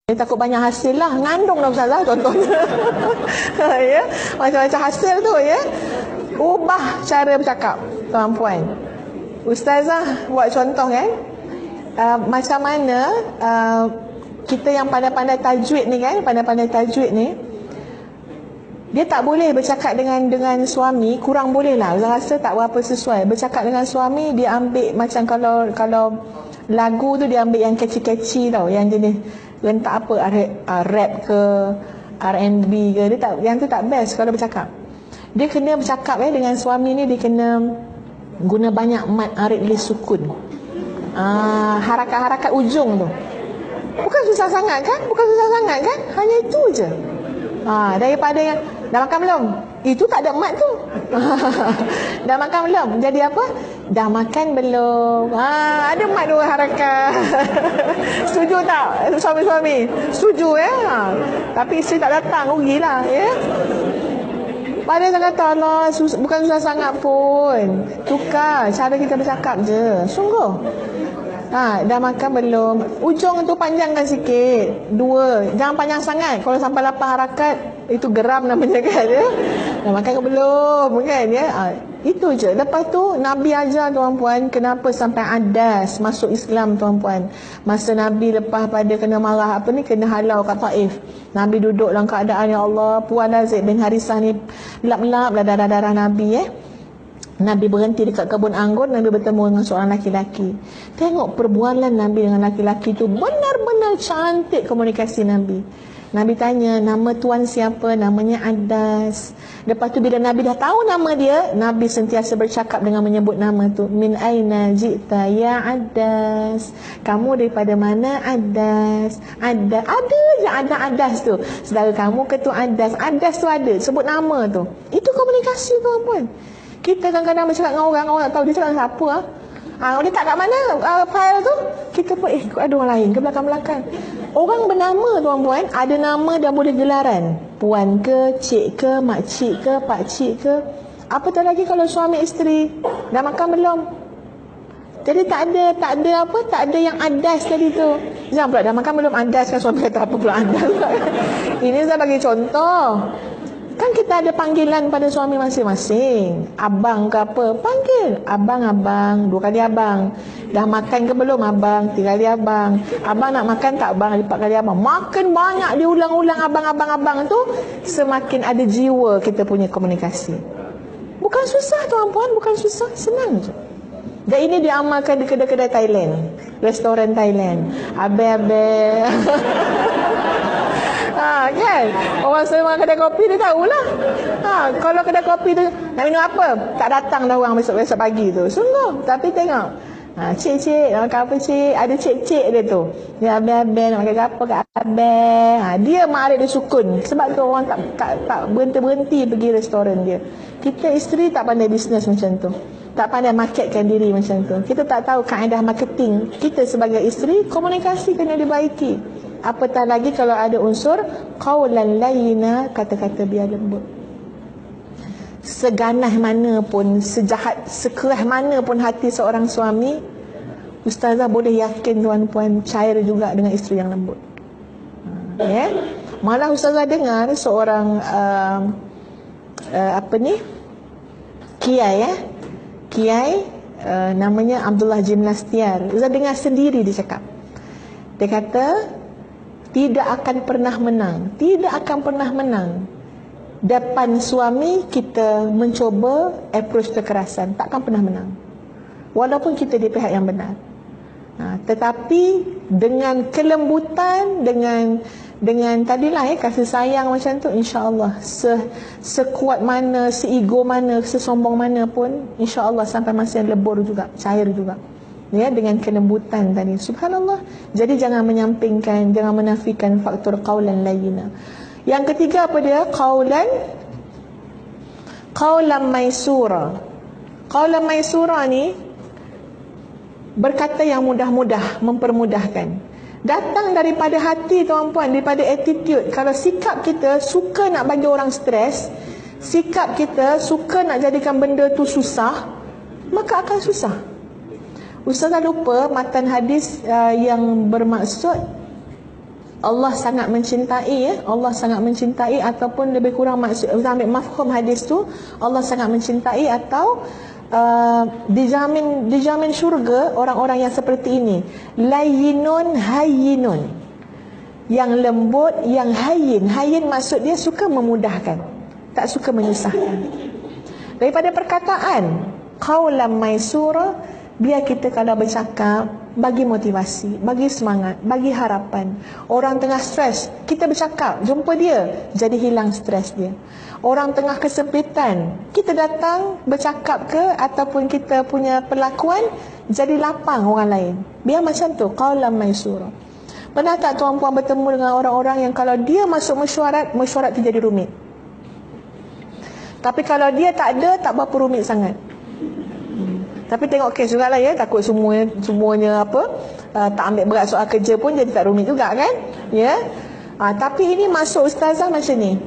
Dia takut banyak hasil lah, ngandung dah Ustazah contohnya. Ya, macam-macam hasil tu ya. Ubah cara bercakap tuan-puan. Ustazah buat contoh kan, macam mana kita yang pandai-pandai tajwid ni kan, pandai-pandai tajwid ni, dia tak boleh bercakap dengan suami, kurang boleh lah. Saya rasa tak berapa sesuai. Bercakap dengan suami, dia ambil macam kalau lagu tu dia ambil yang catchy-catchy tau, yang jenis rentak apa, rap ke R&B ke, dia tak, yang tu tak best kalau bercakap. Dia kena bercakap dengan suami ni, dia kena guna banyak mat arid lis sukun. Harakat-harakat ujung tu. Bukan susah sangat kan? Bukan susah sangat kan? Hanya itu je. Daripada yang dah makan belum? Itu tak ada mat tu. Dah makan belum? Jadi apa? Dah makan belum? Ada mat dua harakat. Setuju tak suami-suami? Setuju ya? Tapi isteri tak datang, rugilah ya. Padahal saya kata Allah, bukan susah sangat pun. Tukar cara kita bercakap je. Sungguh. Dah makan belum? Ujung tu panjangkan sikit. 2. Jangan panjang sangat. Kalau sampai 8 harakat, itu geram namanya kan ya. Dah makan ke belum kan ya. Itu je. Lepas tu Nabi ajar tuan-puan kenapa sampai Adas masuk Islam tuan-puan. Masa Nabi lepas pada kena marah kena halau kat Taif. Nabi duduk dalam keadaan ya Allah, Puan Zaid bin Harisah ni lap-lap lah darah-darah Nabi Nabi berhenti dekat kebun anggur, Nabi bertemu dengan seorang laki-laki. Tengok perbualan Nabi dengan laki-laki tu, benar-benar cantik komunikasi Nabi. Nabi tanya, nama tuan siapa? Namanya Adas. Lepas tu bila Nabi dah tahu nama dia, Nabi sentiasa bercakap dengan menyebut nama tu. Min aina ji'ta ya Adas. Kamu daripada mana Adas? Ada je ada Adas tu. Saudara kamu ke tu Adas? Adas tu ada, sebut nama tu. Itu komunikasi tuan-puan. Kita kadang-kadang bercakap dengan orang tak tahu dia cakap dengan siapa dia tak kat mana file tu. Kita pun ada orang lain ke belakang-belakang. Orang bernama tuan-puan, ada nama dan boleh gelaran. Puan ke, cik ke, makcik ke, pakcik ke. Apatah lagi kalau suami isteri. Dah makan belum? Jadi tak ada yang Adas tadi tu. Jangan pula dah makan belum Adas kan, suami kata apa pula Adas. Ini saya bagi contoh. Kan kita ada panggilan pada suami masing-masing. Abang ke apa, panggil abang-abang, 2 kali abang. Dah makan ke belum abang, 3 kali abang. Abang nak makan tak abang, 4 kali abang. Makin banyak diulang-ulang abang-abang tu, semakin ada jiwa kita punya komunikasi. Bukan susah tuan-puan, bukan susah, senang je. Dan ini diamalkan di kedai-kedai Thailand, restoran Thailand. Abe-abe. Kan? Orang semua kedai kopi dia tahulah. Kalau kedai kopi tu nak minum apa, tak datang dah orang besok pagi tu. Sungguh. Tapi tengok, cik-cik nak makan apa cik? Ada cik-cik dia tu. Dia abang-abang nak makan apa kat abang. Dia mari dia sukun. Sebab tu orang tak berhenti-berhenti pergi restoran dia. Kita isteri tak pandai bisnes macam tu. Tak pandai marketkan diri macam tu. Kita tak tahu kaedah marketing. Kita sebagai isteri, komunikasi kena dibaiki. Apatah lagi kalau ada unsur qaulan layyina, kata-kata biar lembut. Seganah mana pun, sejahat, sekerah mana pun hati seorang suami, ustazah boleh yakin tuan-puan cair juga dengan isteri yang lembut. Malah ustazah dengar seorang kiai namanya Abdullah Jimnastiar. Ustazah dengar sendiri dia cakap. Dia kata tidak akan pernah menang depan suami kita mencuba approach kekerasan. Takkan pernah menang walaupun kita di pihak yang benar. Tetapi dengan kelembutan, dengan tadilah kasih sayang macam tu, insya-Allah sekuat mana, seego mana, sesombong mana pun, insya-Allah sampai masa yang lebur juga, cair juga. Dengan kelembutan tadi. Subhanallah. Jadi jangan menyampingkan, jangan menafikan faktor qaulan layyina. Yang ketiga apa dia? Qaulan maisura. Qaulan maisura ni berkata yang mudah-mudah, mempermudahkan. Datang daripada hati tuan-puan, daripada attitude. Kalau sikap kita suka nak bagi orang stres, sikap kita suka nak jadikan benda tu susah, maka akan susah. Ustazah lupa matan hadis yang bermaksud Allah sangat mencintai, ya. Allah sangat mencintai, ataupun lebih kurang maksud kita ambil mafhum hadis tu, Allah sangat mencintai atau dijamin syurga orang-orang yang seperti ini. Layyinun hayyinun, yang lembut, yang hayyin. Hayyin maksud dia suka memudahkan, tak suka menyusahkan. Daripada perkataan qaulan maisura, biar kita kalau bercakap bagi motivasi, bagi semangat, bagi harapan. Orang tengah stres, kita bercakap, jumpa dia, jadi hilang stres dia. Orang tengah kesempitan, kita datang bercakap ke, ataupun kita punya perlakuan jadi lapang orang lain. Biar macam tu, qaulan maisura. Pernah tak tuan-puan bertemu dengan orang-orang yang kalau dia masuk mesyuarat tu jadi rumit. Tapi kalau dia tak ada, tak berapa rumit sangat. Tapi tengok kes juga lah, ya. Takut semuanya tak ambil berat soal kerja pun jadi tak rumit juga kan, ya. Tapi ini masuk ustazah macam ni,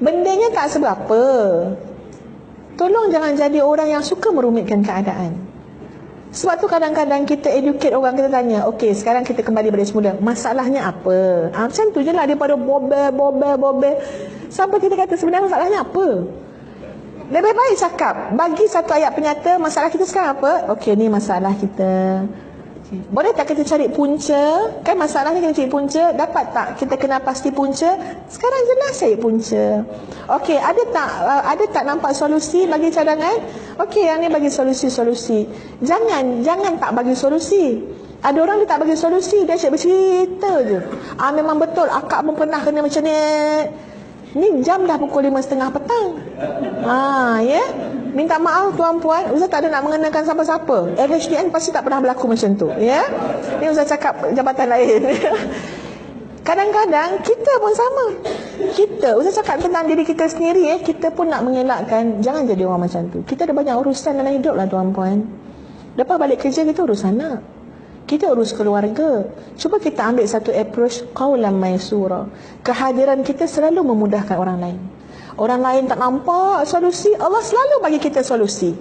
bendanya tak seberapa. Tolong jangan jadi orang yang suka merumitkan keadaan. Sebab tu kadang-kadang kita educate orang, kita tanya, okey sekarang kita kembali pada semula, masalahnya apa? Macam tu je lah, daripada bobel sampai kita kata sebenarnya masalahnya apa. Lebih baik cakap, bagi satu ayat penyata, masalah kita sekarang apa? Okey, ni masalah kita. Boleh tak kita cari punca? Kan masalah ni kena cari punca. Dapat tak kita kenal pasti punca? Sekarang jelas cari punca. Okey, ada tak nampak solusi? Bagi cadangan. Okey, yang ni bagi solusi. Jangan tak bagi solusi. Ada orang dia tak bagi solusi, dia asyik bercerita je. Memang betul, akak pun pernah kena macam ni. Ni jam dah pukul 5.30 petang. Ya. Minta maaf tuan-puan, Ustaz tak ada nak mengenakan siapa-siapa. LHDN pasti tak pernah berlaku macam tu, ya. Ni Ustaz cakap jabatan lain. Kadang-kadang kita pun sama. Ustaz cakap tentang diri kita sendiri, kita pun nak mengelakkan jangan jadi orang macam tu. Kita ada banyak urusan dalam hidup lah tuan-puan. Lepas balik kerja kita urus anak, kita urus keluarga. Cuba kita ambil satu approach qaulan maisura. Kehadiran kita selalu memudahkan orang lain. Orang lain tak nampak solusi, Allah selalu bagi kita solusi.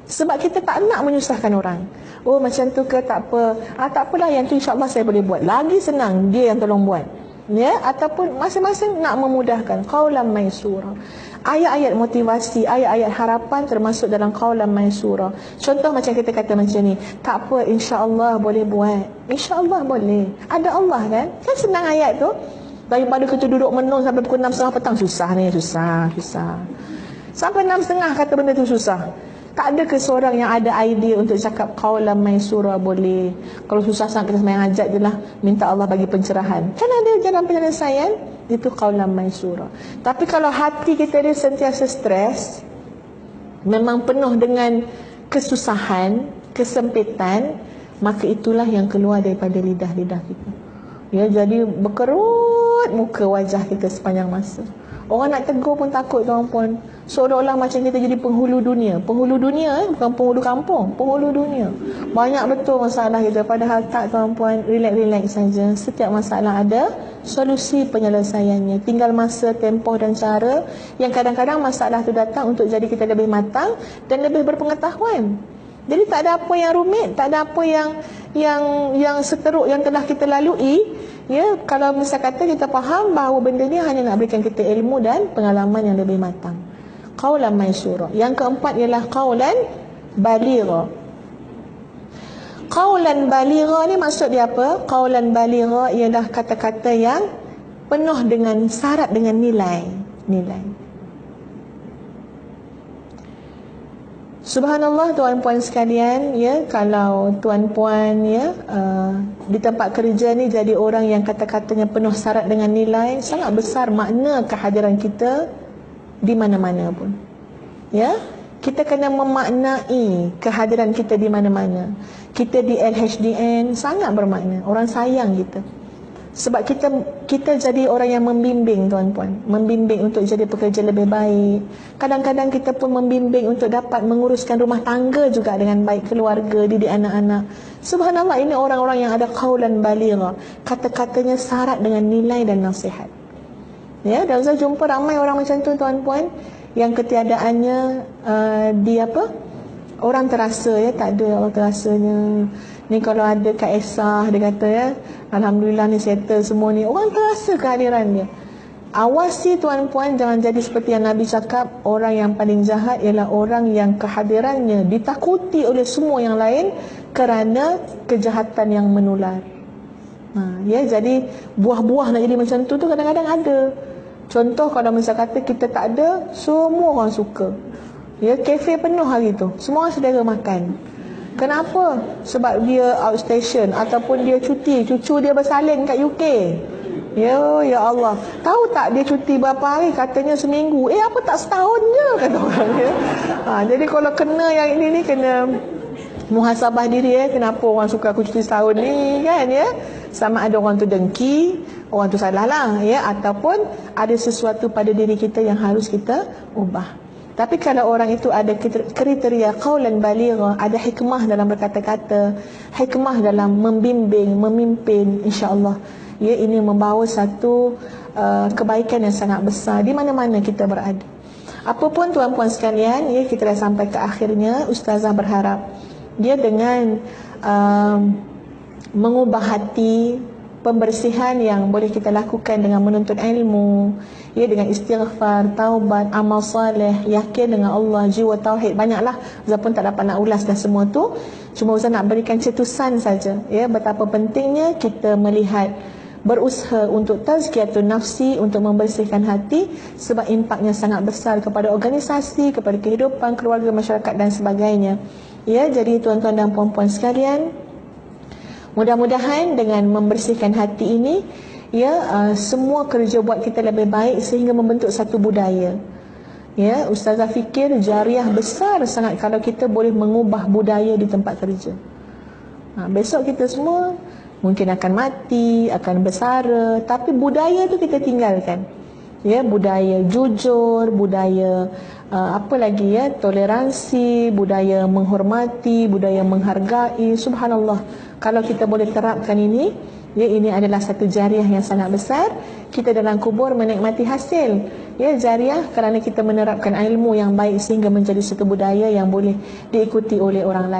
Sebab kita tak nak menyusahkan orang. Oh macam tu ke, tak apa. Tak apalah, yang tu insya-Allah saya boleh buat. Lagi senang dia yang tolong buat. Ya, ataupun masing-masing nak memudahkan. Qaulan maisura. Ayat-ayat motivasi, ayat-ayat harapan termasuk dalam qaulan maisura. Contoh macam kita kata macam ni, tak apa, insya-Allah boleh buat. Insya-Allah boleh. Ada Allah kan? Kan senang ayat tu. Daripada kita duduk menung sampai pukul 6.30 petang, susah. Sampai 6.30 kata benda tu susah. Tak ada ke seorang yang ada idea untuk cakap qaulan maisura boleh. Kalau susah sangat kita sembahyang hajat je lah, minta Allah bagi pencerahan. Kan ada jalan penyelesaian. Itu qaulan maisura. Tapi kalau hati kita dia sentiasa stres, memang penuh dengan kesusahan, kesempitan, maka itulah yang keluar daripada lidah-lidah kita. Ya, jadi berkerut muka wajah kita sepanjang masa. Orang nak tegur pun takut tuan-puan. Seolah-olah macam kita jadi penghulu dunia. Penghulu dunia, bukan penghulu kampung. Penghulu dunia. Banyak betul masalah kita. Padahal tak tuan-puan, relax saja. Setiap masalah ada solusi penyelesaiannya. Tinggal masa, tempoh dan cara. Yang kadang-kadang masalah tu datang untuk jadi kita lebih matang dan lebih berpengetahuan. Jadi tak ada apa yang rumit, tak ada apa yang seteruk yang telah kita lalui. Ya, kalau misal kata kita faham bahawa benda ni hanya nak berikan kita ilmu dan pengalaman yang lebih matang. Qaulan maisura. Yang keempat ialah qaulan baligha. Qaulan baligha ni maksud dia apa? Qaulan baligha ialah kata-kata yang penuh dengan syarat dengan nilai. Subhanallah tuan-puan sekalian, ya, kalau tuan-puan di tempat kerja ni jadi orang yang kata-katanya penuh syarat dengan nilai, sangat besar makna kehadiran kita di mana-mana pun. Ya, kita kena memaknai kehadiran kita di mana-mana. Kita di LHDN sangat bermakna. Orang sayang kita. Sebab kita jadi orang yang membimbing tuan-puan, membimbing untuk jadi pekerja lebih baik. Kadang-kadang kita pun membimbing untuk dapat menguruskan rumah tangga juga dengan baik, keluarga, didik anak-anak. Subhanallah, ini orang-orang yang ada qaulan baligha. Kata-katanya syarat dengan nilai dan nasihat. Ya, dan saya jumpa ramai orang macam tu tuan-puan, yang ketiadaannya orang terasa, ya, tak ada orang terasanya. Ni kalau ada Kak Esah, dia kata, ya, Alhamdulillah ni settle semua ni. Orang terasa kehadiran dia. Awasi tuan-puan, jangan jadi seperti yang Nabi cakap, orang yang paling jahat ialah orang yang kehadirannya ditakuti oleh semua yang lain kerana kejahatan yang menular. Ya, jadi buah-buah nak jadi macam tu kadang-kadang ada. Contoh kalau misal kata kita tak ada, semua orang suka. Ya, kafe penuh hari tu, semua orang sedara makan. Kenapa? Sebab dia outstation ataupun dia cuti, cucu dia bersalin kat UK. Ya Allah. Tahu tak dia cuti berapa hari? Katanya seminggu. Apa tak setahun je, kata orang ya. Jadi kalau kena yang ini ni, kena muhasabah diri kenapa orang suka aku cuti setahun ni kan ya. Sama ada orang tu dengki, orang tu salah lah ya, ataupun ada sesuatu pada diri kita yang harus kita ubah. Tapi kalau orang itu ada kriteria qaulan baligha, ada hikmah dalam berkata-kata, hikmah dalam membimbing, memimpin, insya-Allah ya, ini membawa satu kebaikan yang sangat besar di mana-mana kita berada. Apapun tuan-puan sekalian ya, kita dah sampai ke akhirnya. Ustazah berharap dia dengan mengubah hati, pembersihan yang boleh kita lakukan dengan menuntut ilmu ya, dengan istighfar, taubat, amal soleh, yakin dengan Allah, jiwa tauhid, banyaklah. Ustaz pun tak dapat nak ulas dah semua tu. Cuma Ustaz nak berikan cetusan saja ya, betapa pentingnya kita melihat, berusaha untuk tazkiyatun nafsi, untuk membersihkan hati, sebab impaknya sangat besar kepada organisasi, kepada kehidupan keluarga, masyarakat dan sebagainya. Ya, jadi tuan-tuan dan puan-puan sekalian, mudah-mudahan dengan membersihkan hati ini ya, semua kerja buat kita lebih baik sehingga membentuk satu budaya. Ya, Ustazah fikir jariah besar sangat kalau kita boleh mengubah budaya di tempat kerja. Besok kita semua mungkin akan mati, akan bersara, tapi budaya tu kita tinggalkan. Ya, budaya jujur, budaya apa lagi ya, toleransi, budaya menghormati, budaya menghargai. Subhanallah, kalau kita boleh terapkan ini ya, ini adalah satu jariah yang sangat besar. Kita dalam kubur menikmati hasil ya jariah kerana kita menerapkan ilmu yang baik sehingga menjadi satu budaya yang boleh diikuti oleh orang lain.